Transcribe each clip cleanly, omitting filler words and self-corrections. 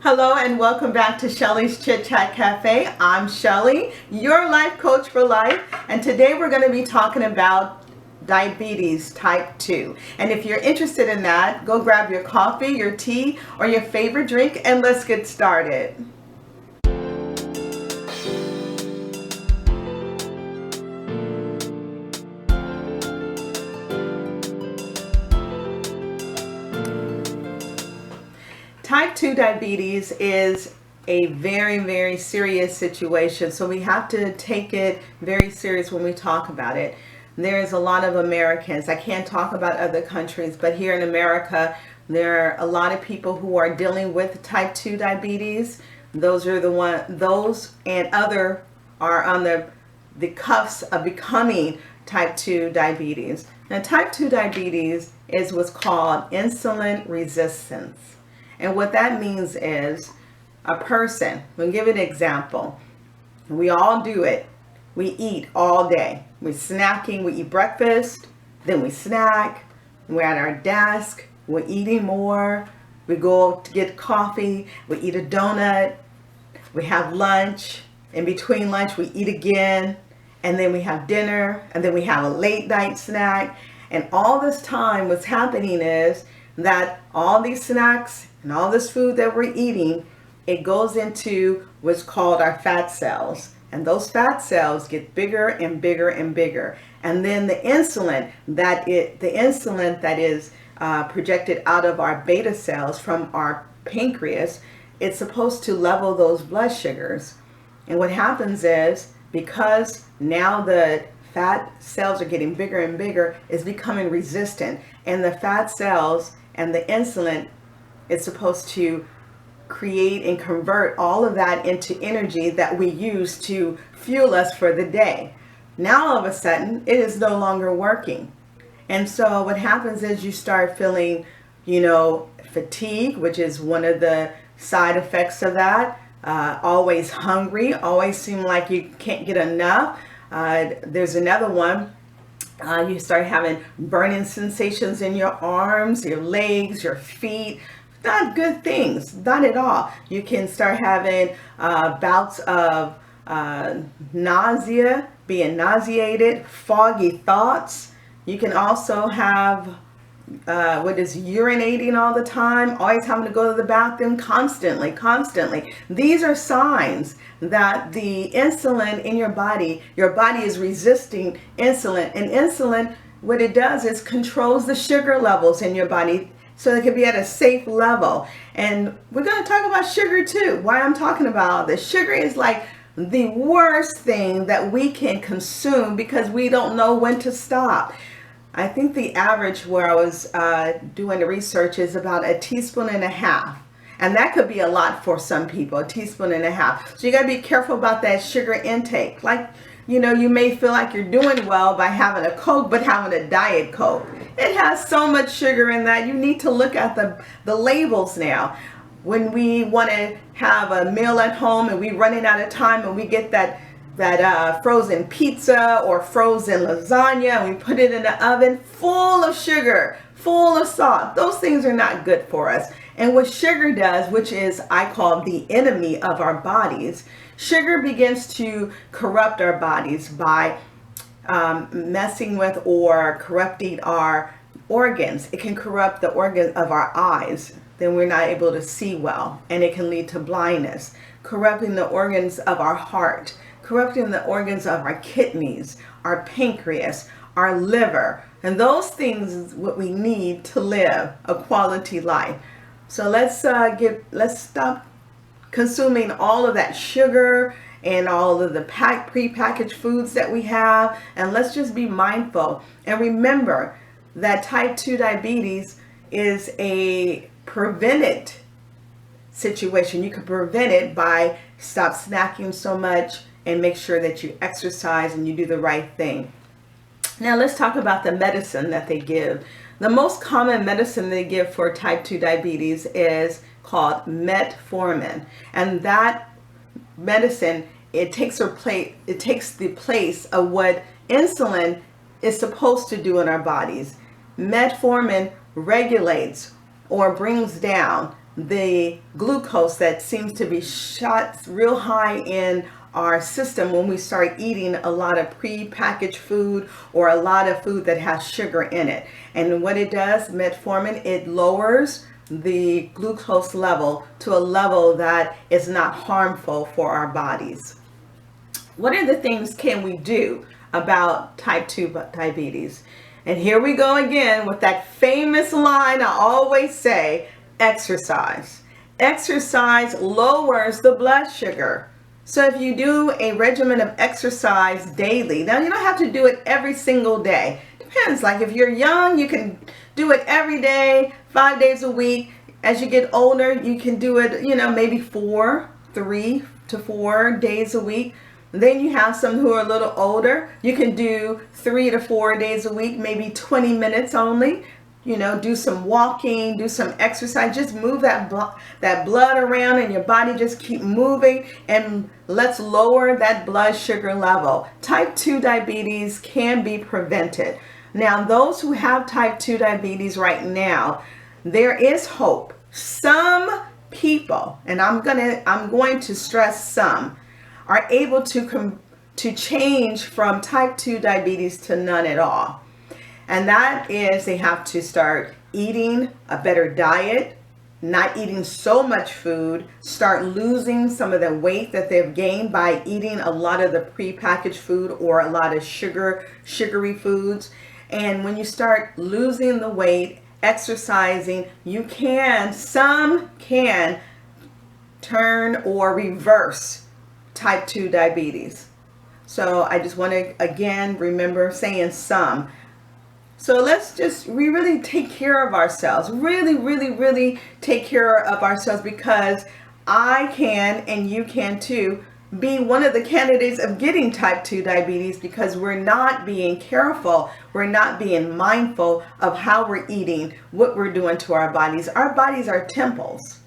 Hello and welcome back to Shelley's Chit Chat Cafe. I'm Shelley, your life coach for life, and today we're going to be talking about diabetes type 2. And if you're interested in that, go grab your coffee, your tea, or your favorite drink and let's get started. Type 2 diabetes is a very, very serious situation, so we have to take it very serious when we talk about it. There's a lot of Americans, I can't talk about other countries, but here in America, there are a lot of people who are dealing with type 2 diabetes. Those and other are on the cuffs of becoming type 2 diabetes. Now, type 2 diabetes is what's called insulin resistance. And what that means is a person, we'll give an example. We all do it. We eat all day. We're snacking, we eat breakfast, then we snack, we're at our desk, we're eating more, we go to get coffee, we eat a donut, we have lunch, in between lunch we eat again, and then we have dinner, and then we have a late night snack. And all this time what's happening is that all these snacks and all this food that we're eating, it goes into what's called our fat cells. And those fat cells get bigger and bigger and bigger. And then the insulin that is projected out of our beta cells from our pancreas, it's supposed to level those blood sugars. And what happens is, because now the fat cells are getting bigger and bigger, it's becoming resistant. And the fat cells and the insulin, it's supposed to create and convert all of that into energy that we use to fuel us for the day. Now all of a sudden it is no longer working. And so what happens is you start feeling, fatigue, which is one of the side effects of that. Always hungry, always seem like you can't get enough. There's another one. You start having burning sensations in your arms, your legs, your feet. Not good things, not at all. You can start having bouts of nausea, being nauseated, foggy thoughts. You can also have urinating all the time, always having to go to the bathroom constantly. These are signs that the insulin in your body is resisting insulin. And insulin, what it does is controls the sugar levels in your body so it can be at a safe level. And we're going to talk about sugar too. Why I'm talking about this. Sugar is like the worst thing that we can consume because we don't know when to stop. I think the average where I was doing the research is about a teaspoon and a half. And that could be a lot for some people, a teaspoon and a half. So you got to be careful about that sugar intake. Like, you may feel like you're doing well by having a Coke, but having a Diet Coke. It has so much sugar in that. You need to look at the labels now. When we want to have a meal at home and we're running out of time and we get that frozen pizza or frozen lasagna and we put it in the oven full of sugar, full of salt. Those things are not good for us. And what sugar does, which is I call the enemy of our bodies, sugar begins to corrupt our bodies by messing with or corrupting our organs. It can corrupt the organ of our eyes. Then we're not able to see well, and it can lead to blindness. Corrupting the organs of our heart, corrupting the organs of our kidneys, our pancreas, our liver, and those things is what we need to live a quality life. So let's stop consuming all of that sugar and all of the pre-packaged foods that we have, and let's just be mindful and remember that type 2 diabetes is a prevented situation. You can prevent it by stop snacking so much and make sure that you exercise and you do the right thing. Now let's talk about the medicine that they give. The most common medicine they give for type 2 diabetes is called metformin. And that medicine, it takes the place of what insulin is supposed to do in our bodies. Metformin regulates or brings down the glucose that seems to be shot real high in our system when we start eating a lot of pre-packaged food or a lot of food that has sugar in it. And what it does, metformin, it lowers the glucose level to a level that is not harmful for our bodies. What are the things can we do about type 2 diabetes? And here we go again with that famous line I always say, exercise. Exercise lowers the blood sugar. So if you do a regimen of exercise daily, now you don't have to do it every single day. Depends, like if you're young, you can do it every day, 5 days a week. As you get older, you can do it, maybe 3 to 4 days a week. Then you have some who are a little older. You can do 3 to 4 days a week, maybe 20 minutes only. Do some walking, do some exercise, just move that blood around in your body, just keep moving, and let's lower that blood sugar level. Type 2 diabetes can be prevented. Now, those who have type 2 diabetes right now, there is hope. Some people, and I'm going to stress some, are able to change from type 2 diabetes to none at all. And that is they have to start eating a better diet, not eating so much food, start losing some of the weight that they've gained by eating a lot of the prepackaged food or a lot of sugary foods. And when you start losing the weight, exercising, some can turn or reverse type 2 diabetes. So I just want to again remember saying some. So we really take care of ourselves, really take care of ourselves, because I can, and you can too, be one of the candidates of getting type 2 diabetes because we're not being careful. We're not being mindful of how we're eating, what we're doing to our bodies. Our bodies are temples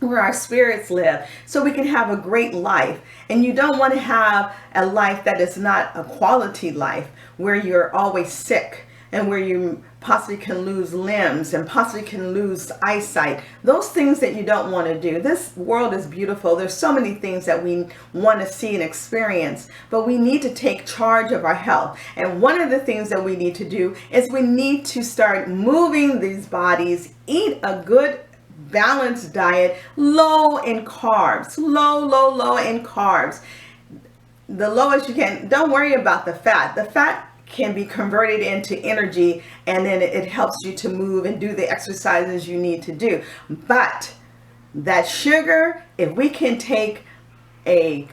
where our spirits live, so we can have a great life. And you don't want to have a life that is not a quality life, where you're always sick and where you possibly can lose limbs and possibly can lose eyesight. Those things that you don't want to do. This world is beautiful. There's so many things that we want to see and experience, but we need to take charge of our health. And one of the things that we need to do is we need to start moving these bodies, eat a good balanced diet, low in carbs, low in carbs. The lowest you can. Don't worry about the fat. The fat can be converted into energy, and then it helps you to move and do the exercises you need to do. But that sugar, if we can take an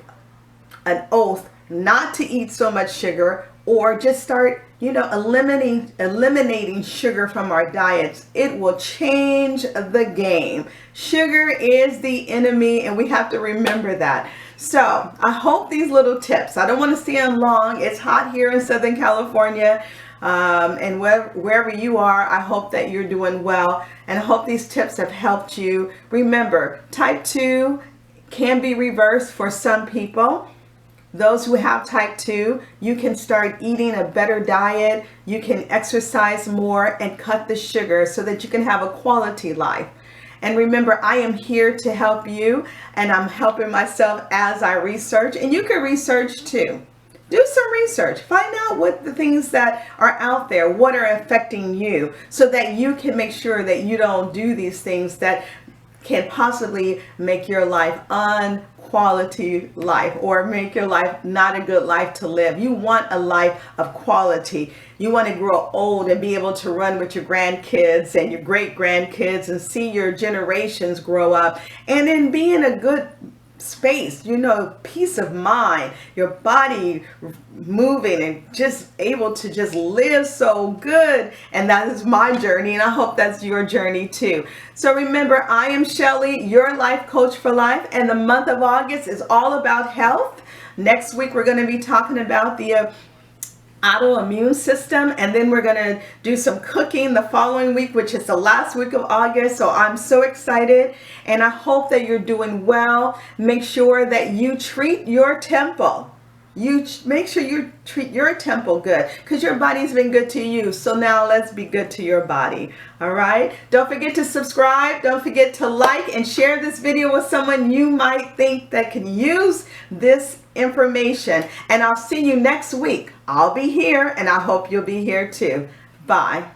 oath not to eat so much sugar, or just start eliminating sugar from our diets, it will change the game. Sugar is the enemy, and we have to remember that. So I hope these little tips, I don't want to stay on long. It's hot here in Southern California, and wherever you are, I hope that you're doing well, and I hope these tips have helped you. Remember, type 2 can be reversed for some people. Those who have type 2, you can start eating a better diet, you can exercise more and cut the sugar so that you can have a quality life. And remember, I am here to help you, and I'm helping myself as I research, and you can research too. Do some research, find out what the things that are out there, what are affecting you, so that you can make sure that you don't do these things that can possibly make your life unquality life, or make your life not a good life to live. You want a life of quality. You want to grow old and be able to run with your grandkids and your great grandkids and see your generations grow up, and then be in a good space, peace of mind, your body moving and just able to just live so good. And that is my journey, and I hope that's your journey too. So remember, I am Shelley, your life coach for life, and the month of August is all about health. Next week we're going to be talking about the autoimmune system, and then we're going to do some cooking the following week, which is the last week of August. So I'm so excited, and I hope that you're doing well. Make sure that you treat your temple. make sure you treat your temple good, because your body's been good to you. So now let's be good to your body. All right. Don't forget to subscribe. Don't forget to like and share this video with someone you might think that can use this information. And I'll see you next week. I'll be here, and I hope you'll be here too. Bye.